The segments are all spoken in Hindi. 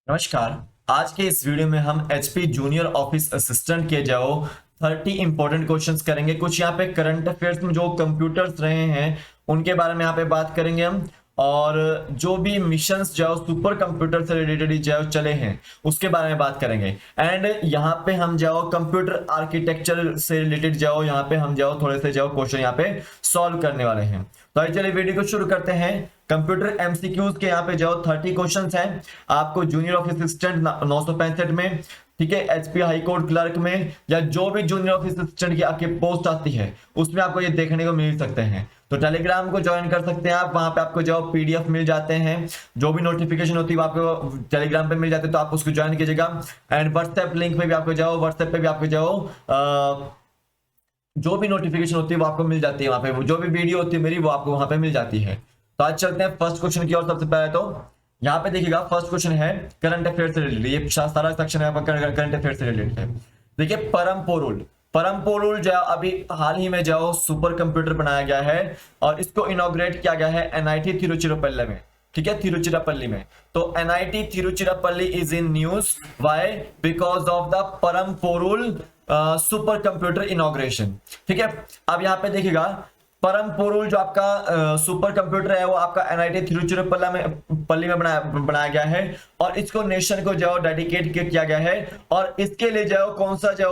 नमस्कार। आज के इस वीडियो में हम एचपी जूनियर ऑफिस असिस्टेंट के जाओ 30 इंपॉर्टेंट क्वेश्चंस करेंगे। कुछ यहाँ पे करंट अफेयर्स में जो कंप्यूटर्स रहे हैं उनके बारे में यहाँ पे बात करेंगे हम, और जो भी मिशंस जाओ सुपर कंप्यूटर से रिलेटेड जाओ चले हैं उसके बारे में बात करेंगे। एंड यहाँ पे हम जाओ कंप्यूटर आर्किटेक्चर से रिलेटेड जाओ, यहाँ पे हम जाओ थोड़े से जाओ क्वेश्चन यहाँ पे सॉल्व करने वाले हैं। तो आइए चलिए वीडियो को शुरू करते हैं। कंप्यूटर एमसीक्यूज के यहाँ पे जाओ 30 क्वेश्चंस हैं आपको जूनियर ऑफिस असिस्टेंट 965 में, ठीक है, एचपी हाई कोर्ट क्लर्क में, या जो भी जूनियर ऑफिस असिस्टेंट की आपकी पोस्ट आती है उसमें आपको ये देखने को मिल सकते हैं। तो टेलीग्राम को ज्वाइन कर सकते हैं आप, वहां पे आपको जो पीडीएफ मिल जाते हैं, जो भी नोटिफिकेशन होती है आपको टेलीग्राम पे मिल जाते हैं, तो आप उसको ज्वाइन कीजिएगा। एंड व्हाट्सएप लिंक पे भी आपको जाओ, व्हाट्सएप पे भी आपको जाओ जो भी नोटिफिकेशन होती है वो आपको मिल जाती है वहां पे, जो भी वीडियो होती है मेरी वो आपको वहां पे मिल जाती है। तो आज चलते हैं फर्स्ट क्वेश्चन की ओर। सबसे पहले तो यहाँ पे देखिएगा फर्स्ट क्वेश्चन है करंट अफेयर से रिलेटेड। ये सारा सेक्शन है आपका करंट अफेयर से रिलेटेड है। देखिए परम पोरुल जो अभी हाल ही में जाओ सुपर कंप्यूटर बनाया गया है और इसको इनॉग्रेट किया गया है एनआईटी तिरुचिरापल्ली में, ठीक है, तिरुचिरापल्ली में। तो NIT Tiruchirappalli is in news, why? Because of the परम पोरुल सुपर कंप्यूटर इनॉग्रेशन, ठीक है। अब यहाँ पे देखिएगा परम पोरुल जो आपका सुपर कंप्यूटर है वो आपका एनआईटी तिरुचिरापल्ली में बनाया गया है और इसको नेशन को जो डेडिकेट किया गया है। और इसके लिए जो कौन सा जो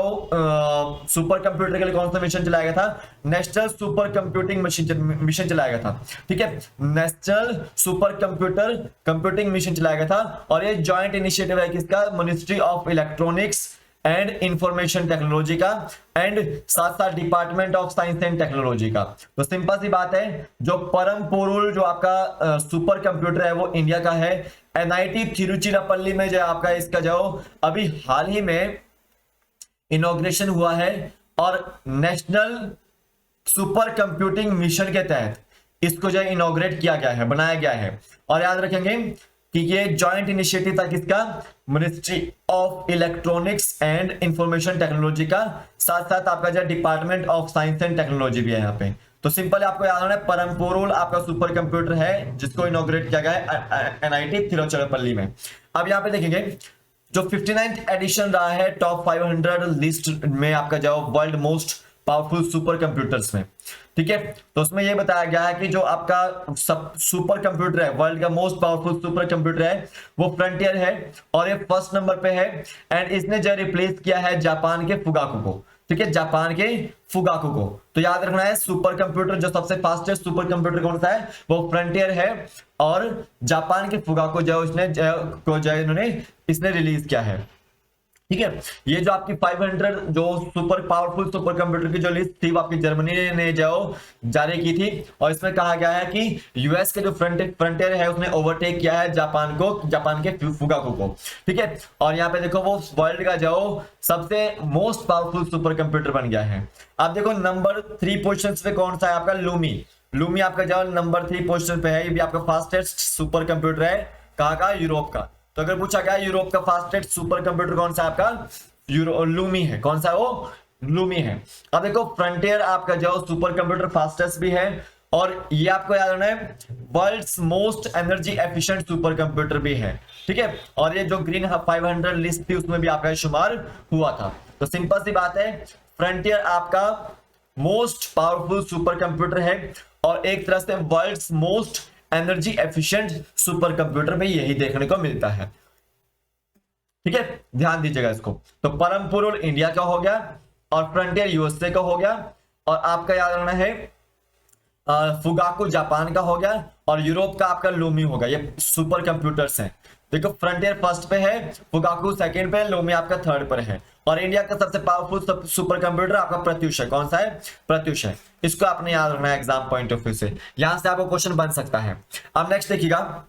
सुपर कंप्यूटर के लिए कौन सा मिशन चलाया गया था? नेशनल सुपर कंप्यूटिंग मिशन चलाया गया था, ठीक है, नेशनल सुपर कंप्यूटिंग मिशन चलाया गया था। और ये जॉइंट इनिशिएटिव है किसका? Ministry of electronics and information technology का एंड साथ साथ department of science and technology का। तो सिंपल सी बात है, जो परम पोरुल जो आपका सुपर कंप्यूटर है वो इंडिया का है। एनआईटी तिरुचिरापल्ली में जो आपका इसका जो अभी हाल ही में इनॉग्रेशन हुआ है और नेशनल सुपर कंप्यूटिंग मिशन के तहत इसको जो इनॉग्रेट किया गया है, बनाया गया है। और याद रखेंगे कि ये जॉइंट इनिशिएटिव था किसका? Ministry of electronics and information technology का, साथ साथ आपका जो department of science and technology भी है यहाँ पे। तो सिंपल आपको याद होना है परम पोरुल आपका सुपर कंप्यूटर है जिसको इनॉग्रेट किया गया है एनआईटी तिरुचिरापल्ली में। अब यहाँ पे देखेंगे जो 59th एडिशन रहा है टॉप 500 लिस्ट में आपका जो world most powerful super computers में, ठीक है। तो उसमें यह बताया गया है कि जो आपका सब सुपर कंप्यूटर है, वर्ल्ड का मोस्ट पावरफुल सुपर कंप्यूटर है वो फ्रंटियर है और ये फर्स्ट नंबर पे है। एंड इसने जो रिप्लेस किया है जापान के फुगाकू को, ठीक है, जापान के फुगाकू को। तो याद रखना है सुपर कंप्यूटर जो सबसे फास्टेस्ट सुपर कंप्यूटर कौन सा है? वो फ्रंटियर है और जापान के फुगाकू जो इन्होंने इसने रिलीज किया है, ठीक है। ये जो आपकी 500 जो सुपर पावरफुल सुपर कंप्यूटर की जो लिस्ट थी वो आपकी जर्मनी ने जो जारी की थी और इसमें कहा गया है कि यूएस के जो फ्रंटियर है उसने ओवरटेक किया है जापान के फुगाकू को, ठीक है। और यहाँ पे देखो वो वर्ल्ड का जो सबसे मोस्ट पावरफुल सुपर कंप्यूटर बन गया है। आप देखो नंबर 3 पोजिशन पे कौन सा है आपका? लूमी आपका जो नंबर 3 पोजिशन पे है। ये भी आपका फास्टेस्ट सुपर कंप्यूटर है, कहाँ का? यूरोप का। तो अगर पूछा गया यूरोप का फास्टेस्ट सुपर कंप्यूटर कौन सा है आपका? लूमी है। कौन सा है वो? लूमी है। अब देखो फ्रंटियर आपका जो सुपर कंप्यूटर फास्टेस्ट भी है और ये आपको याद रखना है world's most energy efficient super computer भी है, ठीक है। और ये जो ग्रीन 500 लिस्ट थी उसमें भी आपका शुमार हुआ था। तो सिंपल सी बात है, फ्रंटियर आपका मोस्ट पावरफुल सुपर कंप्यूटर है और एक तरह से world's most energy efficient super computer में यही देखने को मिलता है, ठीक है, ध्यान दीजिएगा इसको। तो परम पोरुल इंडिया का हो गया और फ्रंटियर यूएसए का हो गया और आपका याद रखना है फुगाकू जापान का हो गया और यूरोप का आपका लूमी होगा। ये सुपर कंप्यूटर्स हैं। देखो फ्रंटियर फर्स्ट पे है, फुगाकू सेकंड पे, लूमी आपका थर्ड पर है। और इंडिया का सबसे पावरफुल सुपर कंप्यूटर आपका प्रत्युष है। कौन सा है? प्रत्युष है। इसको आपने याद रखना है एग्जाम पॉइंट ऑफ व्यू से, यहां से आपको क्वेश्चन बन सकता है। अब नेक्स्ट देखिएगा,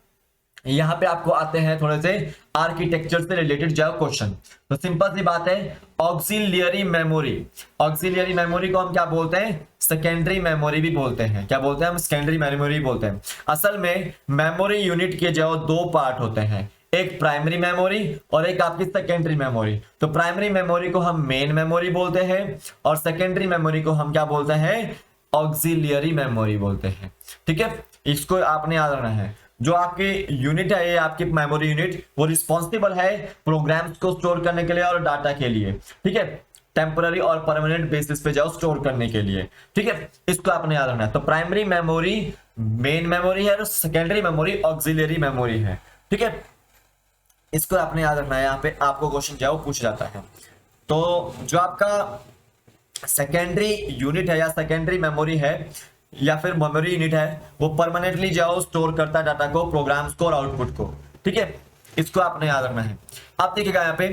यहाँ पे आपको आते हैं थोड़े से आर्किटेक्चर से रिलेटेड जो क्वेश्चन। तो सिंपल सी बात है, ऑक्सिलियरी मेमोरी को हम क्या बोलते हैं? सेकेंडरी मेमोरी भी बोलते हैं। क्या बोलते हैं हम? सेकेंडरी मेमोरी बोलते हैं। असल में मेमोरी यूनिट के जो 2 पार्ट होते हैं, एक प्राइमरी मेमोरी और एक आपकी सेकेंडरी मेमोरी। तो प्राइमरी मेमोरी को हम मेन मेमोरी बोलते हैं और सेकेंडरी मेमोरी को हम क्या बोलते हैं? ऑक्सिलियरी मेमोरी बोलते हैं, ठीक है। इसको आपने याद रखना है। जो आपकी यूनिट है, ये आपकी मेमोरी यूनिट, वो रिस्पॉन्सिबल है प्रोग्राम्स को स्टोर करने के लिए और डाटा के लिए, ठीक है, टेम्पररी और परमानेंट बेसिस पे जाओ स्टोर करने के लिए, ठीक है। इसको आपने याद रखना है। तो प्राइमरी मेमोरी मेन मेमोरी है और सेकेंडरी मेमोरी ऑक्सिलरी मेमोरी है, ठीक है। इसको आपने याद रखना है, यहाँ पे आपको क्वेश्चन जाओ पूछ जाता है। तो जो आपका सेकेंडरी यूनिट है या सेकेंडरी मेमोरी है या फिर मेमोरी यूनिट है, वो परमानेंटली जाओ स्टोर करता है डाटा को, प्रोग्राम्स को और आउटपुट को, ठीक है। इसको आपने याद रखना है। आप देखिएगा यहाँ पे,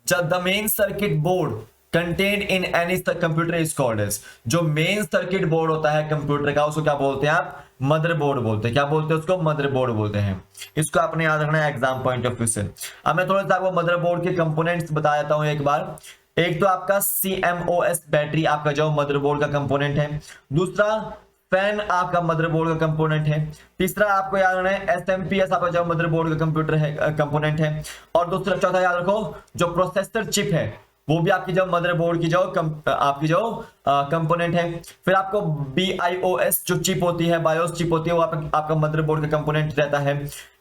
जब the main circuit board content in any computer is called as, जो मेन सर्किट बोर्ड होता है कंप्यूटर का, उसको क्या बोलते हैं आप? मदरबोर्ड बोलते हैं। क्या बोलते हैं उसको? मदरबोर्ड बोलते हैं। इसको आपने याद रखना है एग्जाम पॉइंट ऑफ व्यू से। अब मैं थोड़ा सा आपको मदरबोर्ड के कंपोनेंट्स बता देता हूं एक बार। एक तो आपका CMOS बैटरी आपका जो मदरबोर्ड का कंपोनेंट है, दूसरा फैन आपका मदरबोर्ड का कंपोनेंट है, तीसरा आपको याद रखना है SMPS आपका जो मदरबोर्ड का कंप्यूटर है कंपोनेंट है, और दूसरा चौथा याद रखो जो प्रोसेसर चिप है वो भी आपकी जो मदरबोर्ड की जो आपकी जो कंपोनेंट है। फिर आपको BIOS जो चिप होती है, बायोस चिप होती है, वो आपका मदरबोर्ड का कंपोनेंट रहता है।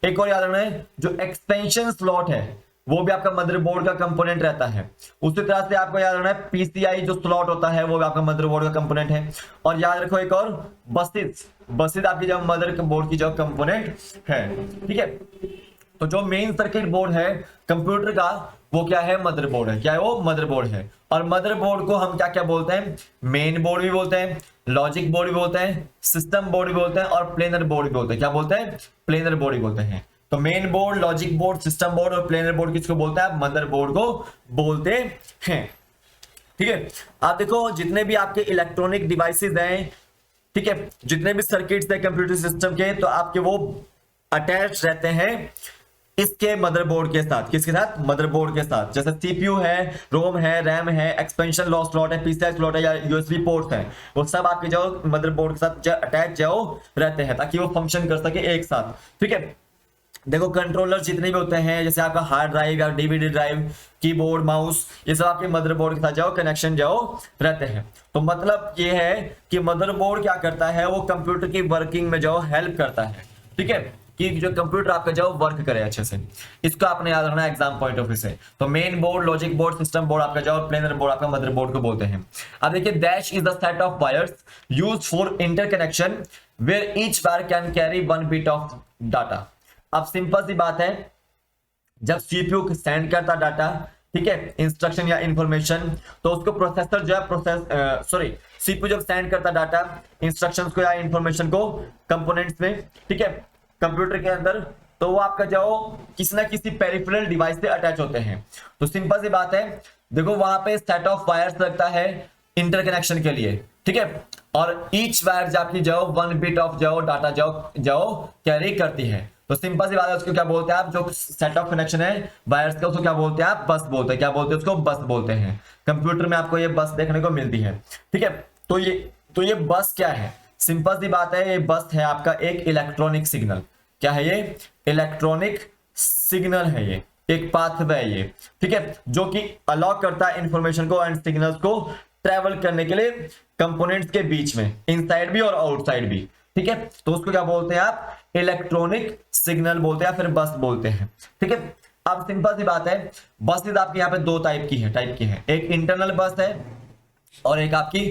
एक और याद रखना है जो एक्सपेंशन स्लॉट है वो भी आपका मदरबोर्ड का कंपोनेंट रहता है। उसी तरह से आपको याद रखना है PCI जो स्लॉट होता है वो भी आपका मदरबोर्ड का कंपोनेंट है। और याद रखो एक और बसेस आपकी जो मदरबोर्ड की जो कंपोनेंट है, ठीक है। तो जो मेन सर्किट बोर्ड है कंप्यूटर का वो क्या है? मदरबोर्ड है। क्या है वो? मदरबोर्ड है। और मदरबोर्ड को हम क्या क्या बोलते हैं? मेन बोर्ड भी बोलते हैं, लॉजिक बोर्ड भी बोलते हैं, सिस्टम बोर्ड भी बोलते हैं और प्लेनर बोर्ड भी बोलते हैं। क्या बोलते हैं? प्लेनर बोर्ड भी बोलते हैं। तो main board, logic board, system board और प्लेनर बोर्ड किसको बोलते हैं? मदरबोर्ड को बोलते हैं, ठीक है। आप देखो जितने भी आपके इलेक्ट्रॉनिक डिवाइसेज हैं, ठीक है, जितने भी सर्किट्स हैं कंप्यूटर सिस्टम के, तो आपके वो अटैच रहते हैं इसके मदरबोर्ड के साथ। किसके साथ? मदरबोर्ड के साथ। जैसे CPU है, रोम है, रैम है, एक्सपेंशन लॉ स्लॉट है, PCI स्लॉट है या USB पोर्ट है, वो सब आपके जो मदरबोर्ड के साथ अटैच जो रहते हैं ताकि वो फंक्शन कर सके एक साथ, ठीक है। देखो कंट्रोलर जितने भी होते हैं, जैसे आपका हार्ड ड्राइव या DVD ड्राइव, कीबोर्ड, माउस, ये सब आपके मदरबोर्ड के साथ जाओ कनेक्शन जाओ रहते हैं। तो मतलब ये है कि मदरबोर्ड क्या करता है? वो कंप्यूटर की वर्किंग में जाओ हेल्प करता है, ठीक है, कि जो कंप्यूटर आपका जाओ वर्क करे अच्छे से। इसको आपने याद रखना है एग्जाम पॉइंट ऑफ व्यू से। तो main board, logic board, system board आपका जाओ, प्लेनर बोर्ड आपका मदरबोर्ड को बोलते हैं। अब देखिए dash is the set of wires used for interconnection where each wire can carry 1 bit of data. अब सिंपल सी बात है, जब CPU सेंड करता डाटा, ठीक है, इंस्ट्रक्शन या इंफॉर्मेशन, तो उसको प्रोसेसर जो है CPU जब सेंड करता डाटा, इंस्ट्रक्शंस को या इंफॉर्मेशन को कंपोनेंट्स में, ठीक है, कंप्यूटर के अंदर, तो वो आपका जो किसी ना किसी पेरिफेरल डिवाइस से अटैच होते हैं। तो सिंपल सी बात है, देखो वहां पे सेट ऑफ वायर्स लगता है इंटरकनेक्शन के लिए, ठीक है, और ईच वायर जो आपकी जो 1 बिट ऑफ जो डाटा जो कैरी करती है। तो सिंपल सी बात है, उसको क्या बोलते हैं आप? जो सेट ऑफ कनेक्शन है वायर्स का, उसको क्या बोलते हैं आप? बस बोलते हैं। क्या बोलते हैं उसको? बस बोलते हैं। कंप्यूटर में आपको ये बस देखने को मिलती है, ठीक है। तो ये बस क्या है? सिंपल सी बात है, ये बस है आपका एक इलेक्ट्रॉनिक सिग्नल। क्या है ये? इलेक्ट्रॉनिक सिग्नल है, ये एक पाथवे है ये, ठीक है, जो कि अलाउ करता है इंफॉर्मेशन को एंड सिग्नल्स को ट्रेवल करने के लिए कंपोनेंट्स के बीच में, इनसाइड भी और आउटसाइड भी, ठीक है। तो उसको क्या बोलते हैं आप? इलेक्ट्रॉनिक सिग्नल बोलते हैं या फिर बस बोलते हैं, ठीक है। अब सिंपल सी बात है, बसेस आपकी यहाँ पे दो टाइप की है, एक इंटरनल बस है और एक आपकी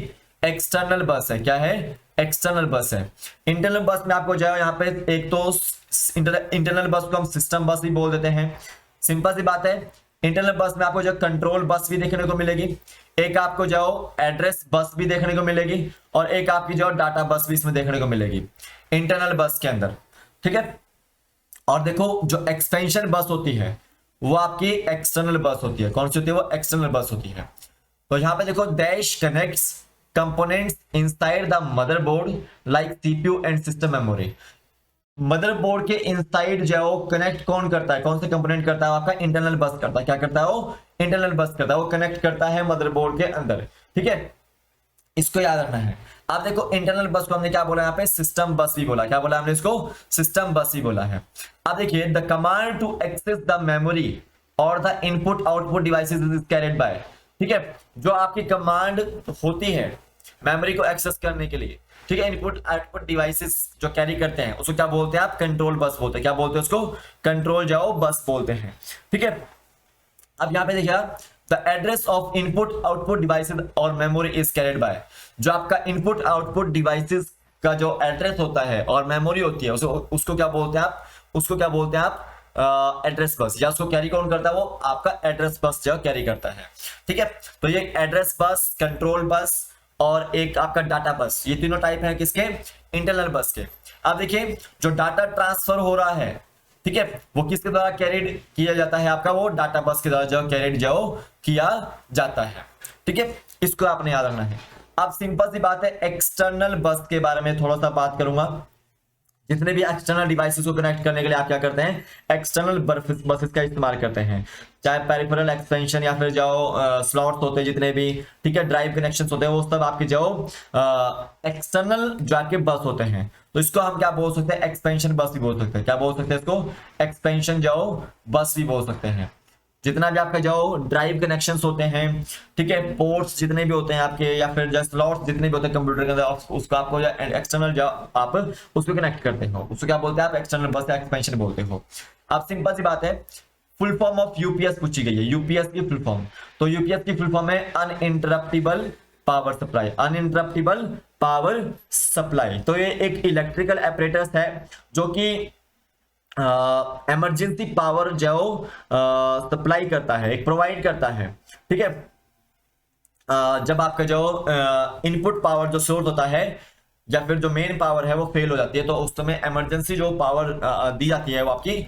एक्सटर्नल बस है। क्या है? एक्सटर्नल बस है। इंटरनल बस में आपको जो है यहाँ पे एक तो इंटरनल बस को हम सिस्टम बस भी बोल देते हैं। सिंपल सी बात है, इंटरनल बस में आपको जो कंट्रोल बस भी देखने को मिलेगी, एक आपको जो एड्रेस बस भी देखने को मिलेगी और एक आपकी जो डाटा बस भी इसमें देखने को मिलेगी इंटरनल बस के अंदर, ठीक है। और देखो जो एक्सपेंशन बस होती है वो आपकी एक्सटर्नल बस होती है। कौन सी होती है? वो एक्सटर्नल बस होती है। तो यहाँ पे देखो dash connects components inside the motherboard like CPU and system memory. Motherboard के इनसाइड जो कनेक्ट कौन करता है? कौन से कंपोनेंट करता है? आपका इंटरनल बस करता है। क्या करता है वो? इंटरनल बस करता है, वो कनेक्ट करता है मदरबोर्ड के अंदर, ठीक है। इसको याद रखना है। आप देखो इंटरनल बस को हमने क्या बोला? यहाँ पे सिस्टम बस भी बोला। क्या बोला हमने इसको? सिस्टम बस ही बोला है। अब देखिए the command to access the memory और the input output devices is carried by, ठीक है। जो आपकी कमांड होती है मेमोरी को एक्सेस करने के लिए, ठीक है। इनपुट आउटपुट डिवाइसेस जो कैरी करते हैं उसको क्या बोलते हैं आप, कंट्रोल बस बोलते हैं। क्या बोलते हैं उसको, कंट्रोल जाओ बस बोलते हैं। ठीक है। अब यहाँ पे देखिए, the address of input output devices और मेमोरी इज कैरिड बाय, जो आपका इनपुट आउटपुट डिवाइसेस का जो एड्रेस होता है और मेमोरी होती है उसको क्या बोलते हैं आप, उसको क्या बोलते हैं आप, एड्रेस बस, या उसको कैरी कौन करता है, वो आपका एड्रेस बस जो कैरी करता है। ठीक है। तो ये एड्रेस बस, कंट्रोल बस और एक आपका डाटा बस, ये तीनों टाइप है किसके, इंटरनल बस के। अब देखिए जो डाटा ट्रांसफर हो रहा है, ठीक है, वो किसके द्वारा कैरिड किया जाता है, आपका वो डाटा बस के द्वारा जो कैरिड जो किया जाता है। ठीक है, इसको आपने याद रखना है। अब सिंपल सी बात है, एक्सटर्नल बस के बारे में थोड़ा सा बात करूंगा। जितने भी एक्सटर्नल डिवाइसेस को कनेक्ट करने के लिए आप क्या करते हैं, एक्सटर्नल बसेस का इस्तेमाल करते हैं, चाहे पेरिफेरल एक्सपेंशन या फिर जो स्लॉट्स होते हैं जितने भी, ठीक है, ड्राइव कनेक्शंस होते हैं, वो सब आपके जो एक्सटर्नल जो आपके बस होते हैं। तो इसको हम क्या बोल सकते हैं, एक्सपेंशन बस भी बोल सकते हैं। क्या बोल सकते हैं इसको, एक्सपेंशन जो बस भी बोल सकते हैं। जितना भी आपका जो ड्राइव कनेक्शंस होते हैं, ठीक है, पोर्ट्स जितने भी होते हैं आपके, या फिर जो स्लॉट्स जितने भी होते हैं कंप्यूटर के अंदर, उसको आपको एक्सटर्नल जो आप उसको कनेक्ट करते हो उसको क्या बोलते हैं आप, एक्सटर्नल बस या एक्सपेंशन बोलते हो। अब सिंपल सी बात है, फुल फॉर्म ऑफ यूपीएस पूछी गई है। यूपीएस की फुल फॉर्म, तो यूपीएस की फुल फॉर्म है अनइंटरप्टिबल पावर सप्लाई। अनइंटरप्टिबल पावर सप्लाई, तो ये एक इलेक्ट्रिकल apparatus है जो कि इमरजेंसी पावर जो सप्लाई करता है, एक प्रोवाइड करता है। ठीक है। जब आपका जो इनपुट पावर जो सोर्स होता है या फिर जो मेन पावर है वो फेल हो जाती है, तो उस समय इमरजेंसी जो पावर दी जाती है वो आपकी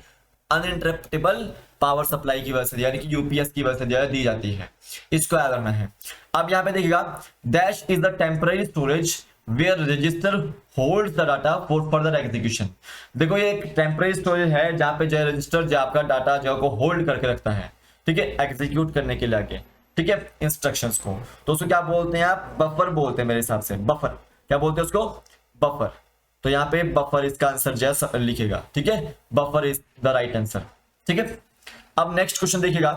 अनइंटरप्टेबल पावर सप्लाई की वजह से, यानी कि यूपीएस की वजह से जो है दी जाती है। इसको याद रखना है। अब यहाँ पे देखिएगा, dash is the temporary storage where register holds the data for further execution. देखो ये एक टेम्पररी स्टोरेज है जहां पे जो रजिस्टर जो आपका डाटा जो को होल्ड करके रखता है, ठीक है, एग्जीक्यूट करने के लिए आगे, ठीक है, इंस्ट्रक्शंस को। तो उसको क्या बोलते हैं आप, बफर बोलते हैं मेरे हिसाब से, बफर। क्या बोलते हैं उसको, बफर। तो यहाँ पे बफर इसका आंसर जो है लिखेगा। ठीक है, buffer is the right answer. ठीक है। अब नेक्स्ट क्वेश्चन देखिएगा,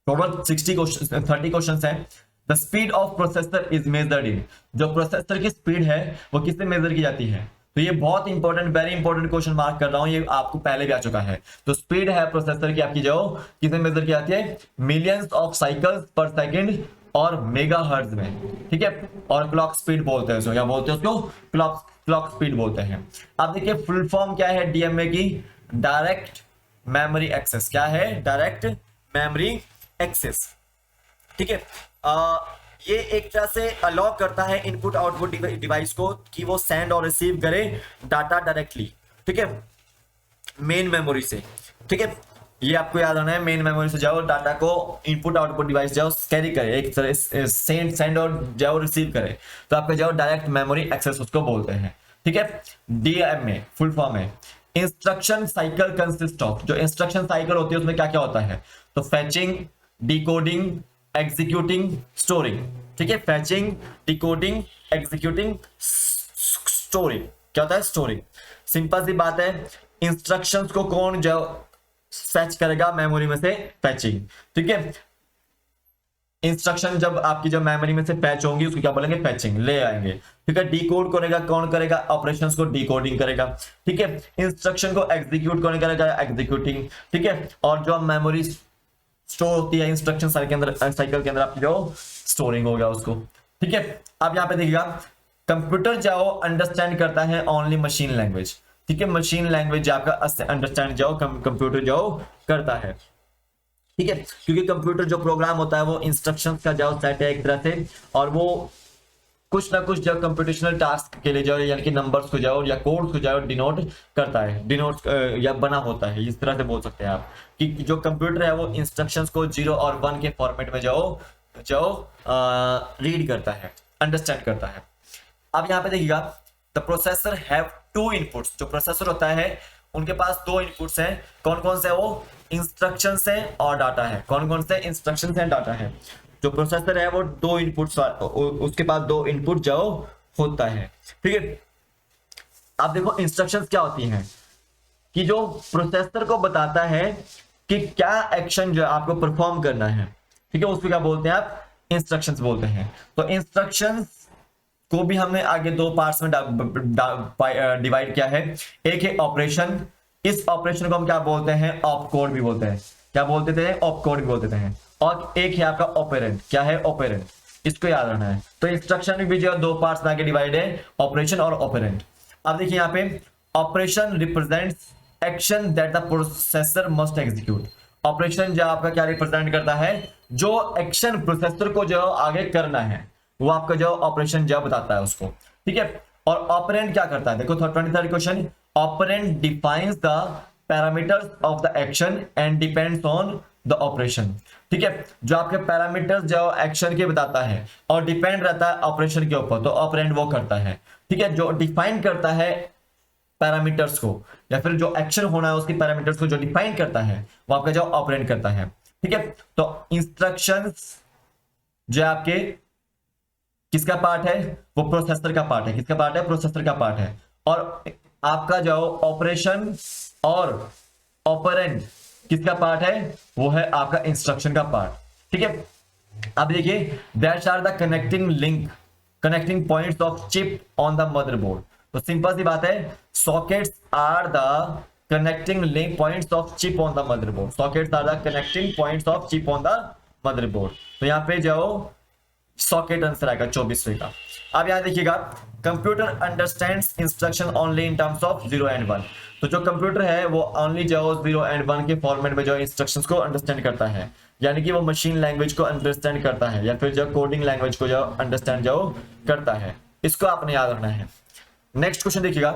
टोटल 30 क्वेश्चन है। The speed of processor is measured in, जो प्रोसेसर की स्पीड है वो किससे मेजर की जाती है। तो ये बहुत important, very important question mark कर रहा हूं, ये आपको पहले भी आ चुका है। तो स्पीड है प्रोसेसर की आपकी जो किससे मेजर की जाती है, मिलियंस ऑफ साइकिल्स पर सेकंड और मेगाहर्ट्ज में। ठीक है, और क्लॉक स्पीड बोलते हैं उसको, क्या बोलते हैं उसको, क्लॉक स्पीड बोलते हैं। अब देखिए फुल फॉर्म क्या है डीएमए की, डायरेक्ट मेमोरी एक्सेस। क्या है, डायरेक्ट मेमोरी एक्सेस। ठीक है। ये एक तरह से अलाउ करता है इनपुट आउटपुट डिवाइस को कि वो सेंड और रिसीव करे डाटा डायरेक्टली, ठीक है, मेन मेमोरी से। ठीक है, ये आपको याद रखना है, मेन मेमोरी से जाओ डाटा को इनपुट आउटपुट डिवाइस जाओ कैरी करे, एक तरह सेंड और जाओ रिसीव करे, तो आपका जाओ डायरेक्ट मेमोरी एक्सेस उसको बोलते हैं। ठीक है। डीएमए फुल फॉर्म है इंस्ट्रक्शन साइकिल कंसिस्ट ऑफ, जो इंस्ट्रक्शन साइकिल होती है उसमें क्या क्या होता है, तो फैचिंग, डिकोडिंग, एग्जीक्यूटिंग, स्टोरिंग। ठीक है, फैचिंग, डिकोडिंग, एग्जीक्यूटिंग, स्टोरिंग। क्या होता है, स्टोरिंग। सिंपल सी बात है, इंस्ट्रक्शंस को कौन जो फैच करेगा मेमोरी में से, फैचिंग। ठीक है, इंस्ट्रक्शन जब आपकी जब मेमोरी में से फैच होंगी उसको क्या बोलेंगे, फैचिंग, ले आएंगे। ठीक है, डिकोड करेगा कौन करेगा, ऑपरेशंस को डिकोडिंग करेगा। ठीक है, इंस्ट्रक्शन को एग्जीक्यूट कौन करेगा, एग्जीक्यूटिंग। ठीक है, और जो मेमोरी स्टोर होती है इंस्ट्रक्शन साइकिल के अंदर आपकी जो स्टोरिंग हो गया उसको। ठीक है। अब यहाँ पे देखिएगा, कंप्यूटर जो अंडरस्टैंड करता है ओनली मशीन लैंग्वेज। ठीक है, मशीन लैंग्वेज आपका अंडरस्टैंड जो कंप्यूटर जो करता है। ठीक है, क्योंकि कंप्यूटर जो प्रोग्राम होता है वो इंस्ट्रक्शंस का जो सेट है एक तरह से, और वो कुछ ना कुछ जो कंप्यूटेशनल टास्क के लिए जाओ, यानी कि नंबर्स को जाओ या कोड्स को जाओ डिनोट करता है, डिनोट या बना होता है। इस तरह से बोल सकते हैं आप कि जो कंप्यूटर है वो इंस्ट्रक्शंस को 0 और 1 के फॉर्मेट में जाओ रीड करता है, अंडरस्टैंड करता है। अब यहाँ पे देखिएगा, द प्रोसेसर हैव 2 इनपुट्स। जो प्रोसेसर होता है उनके पास 2 इनपुट्स हैं। कौन कौन से, वो इंस्ट्रक्शंस हैं और डाटा है। कौन कौन से, इंस्ट्रक्शंस हैं, डाटा है। जो प्रोसेसर है वो 2 इनपुट्स, उसके पास 2 इनपुट जो होता है। ठीक है। आप देखो इंस्ट्रक्शंस क्या होती हैं कि जो प्रोसेसर को बताता है कि क्या एक्शन जो आपको परफॉर्म करना है। ठीक है, उसको क्या बोलते हैं आप, इंस्ट्रक्शंस बोलते हैं। तो इंस्ट्रक्शंस को भी हमने आगे दो पार्ट्स में डिवाइड किया है। एक है ऑपरेशन, इस ऑपरेशन को हम क्या बोलते हैं, ऑपकोड भी बोलते हैं। क्या बोलते थे, ऑपकोड भी बोलते हैं। और एक है आपका ऑपरेंड, क्या है, ऑपरेंड, इसको याद रखना है। तो इंस्ट्रक्शन में भी जो दो पार्ट्स में आगे डिवाइड है, ऑपरेशन और ऑपरेंड। अब देखिए यहाँ पे operation represents action that the processor must execute. Operation जो आपका क्या रिप्रेजेंट करता है, जो एक्शन प्रोसेसर को जो आगे करना है वो आपका जो ऑपरेशन जो बताता है उसको, ठीक है। और ऑपरेंड क्या करता है, देखो 23rd question, operand defines the parameters of the action and depends on the operation, ठीक है। जो आपके पैरामीटर्स जो एक्शन के बताता है और डिपेंड रहता है ऑपरेशन के ऊपर, तो ऑपरेंड वो करता है, ठीक है। जो डिफाइन करता है पैरामीटर्स को, या फिर जो एक्शन होना है उसकी पैरामीटर्स को जो डिफाइन करता है वो आपका जो ऑपरेंड करता है, ठीक है। तो इंस्ट्रक्शंस जो आपके किसका पार्ट है, वो प्रोसेसर का पार्ट है। किसका पार्ट है, प्रोसेसर का पार्ट है। और आपका जो ऑपरेशन और ऑपरेंड किसका पार्ट है, वो है आपका इंस्ट्रक्शन का पार्ट, ठीक है। अब देखिए that's are the connecting link, connecting points of chip on the motherboard. तो सिंपल सी बात है, sockets are the connecting link points of chip on the motherboard. Sockets are the connecting points of chip on the motherboard. तो यहाँ पे जो सॉकेट आंसर आएगा 24वें का। अब यहां देखिएगा, computer understands instruction only in terms of 0 and 1। तो जो कंप्यूटर है वो ओनली जो 0 and 1 के फॉर्मेट में जो इंस्ट्रक्शंस को अंडरस्टैंड करता है, यानी कि वो मशीन लैंग्वेज को अंडरस्टैंड करता है या फिर जो कोडिंग लैंग्वेज को जो अंडरस्टैंड जो करता है। इसको आपने याद रखना है। नेक्स्ट क्वेश्चन देखिएगा,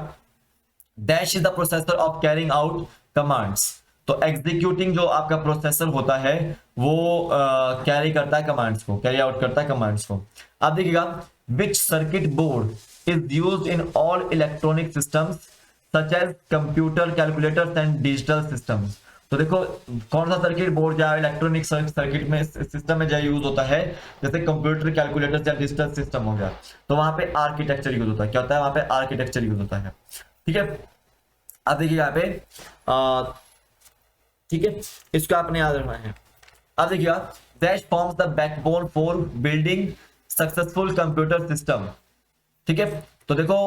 dash is the processor of carrying out commands. तो एग्जीक्यूटिंग जो आपका प्रोसेसर होता है वो कैरी करता है कमांड्स को, कैरी आउट करता है कमांड्स को। आप देखिएगा, which circuit board is used in all electronic systems such as computer, calculators and digital systems. तो देखो कौन सा सर्किट बोर्ड जो इलेक्ट्रॉनिक सर्किट में सिस्टम में जो यूज होता है, जैसे कंप्यूटर, कैलकुलेटर्स या डिजिटल सिस्टम हो गया, तो वहां पे आर्किटेक्चर यूज होता है। क्या होता है, वहां पे आर्किटेक्चर यूज होता है, ठीक है। अब देखिए यहाँ पे ठीक है, इसको आपने याद रखना है। अब देखिएगा, that forms the backbone for building successful computer system, ठीक है। तो देखो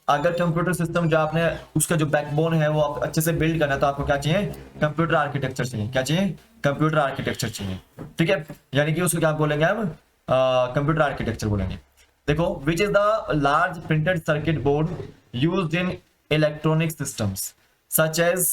अगर कंप्यूटर सिस्टम जो आपने उसका जो बैकबोन है वो आप अच्छे से बिल्ड करना है, तो आपको क्या चाहिए, कंप्यूटर आर्किटेक्चर चाहिए। क्या चाहिए, कंप्यूटर आर्किटेक्चर चाहिए, ठीक है। यानी कि उसको क्या बोलेंगे हम, कंप्यूटर आर्किटेक्चर बोलेंगे। देखो, which is the large printed circuit board used in electronic systems such as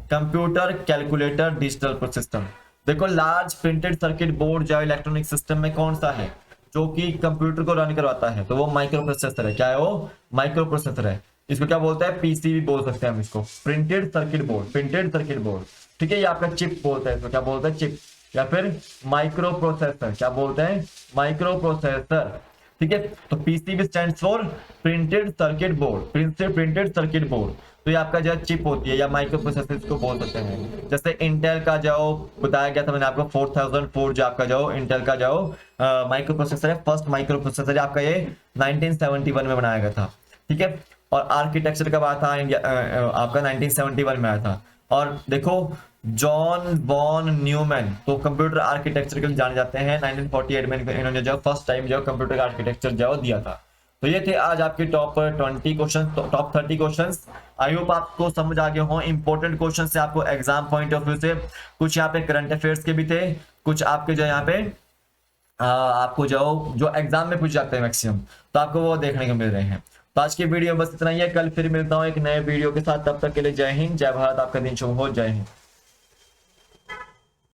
computer, calculator, digital system. देखो लार्ज प्रिंटेड सर्किट बोर्ड जो इलेक्ट्रॉनिक सिस्टम में कौन सा है, जो कि कंप्यूटर को रन करवाता है, तो वो माइक्रो प्रोसेसर है। क्या है वो, माइक्रो प्रोसेसर है। इसको क्या बोलते हैं, पीसीबी बोल सकते हैं हम इसको, printed circuit board, printed circuit board, ठीक है। ये आपका चिप बोलते हैं, इसको क्या बोलते हैं, चिप, या फिर माइक्रो प्रोसेसर। क्या बोलते हैं, माइक्रो प्रोसेसर, ठीक है। तो PCB stands for printed circuit board, printed circuit board. तो ये आपका जो चिप होती है या माइक्रो प्रोसेसर इसको बोल सकते हैं। जैसे इंटेल का जो बताया गया था मैंने आपको 4004, जो आपका जो इंटेल का जो माइक्रो प्रोसेसर है, फर्स्ट माइक्रो प्रोसेसर है आपका, ये 1971 में बनाया गया था, ठीक है। और आर्किटेक्चर कब आया था, इंडिया आपका 1971 में आया था। और देखो जॉन वॉन न्यूमैन तो कंप्यूटर आर्किटेक्चर के लिए जाने जाते हैं। 1948 में इन्होंने जो फर्स्ट टाइम जो कंप्यूटर का आर्किटेक्चर जो दिया था। तो ये थे आज आपके top 20 question, top 30 questions. I hope आपको समझ आ गए हो। इंपॉर्टेंट क्वेश्चन से आपको एग्जाम पॉइंट ऑफ व्यू से, कुछ यहाँ पे करंट अफेयर्स के भी थे, कुछ आपके जो यहाँ पे आपको जो एग्जाम में पूछ जाते हैं मैक्सिमम, तो आपको वो देखने को मिल रहे हैं। तो आज की वीडियो बस इतना ही है, कल फिर मिलता हूँ एक नए वीडियो के साथ। तब तक के लिए जय हिंद, जय भारत, आपका दिन शुभ हो, जय हिंद।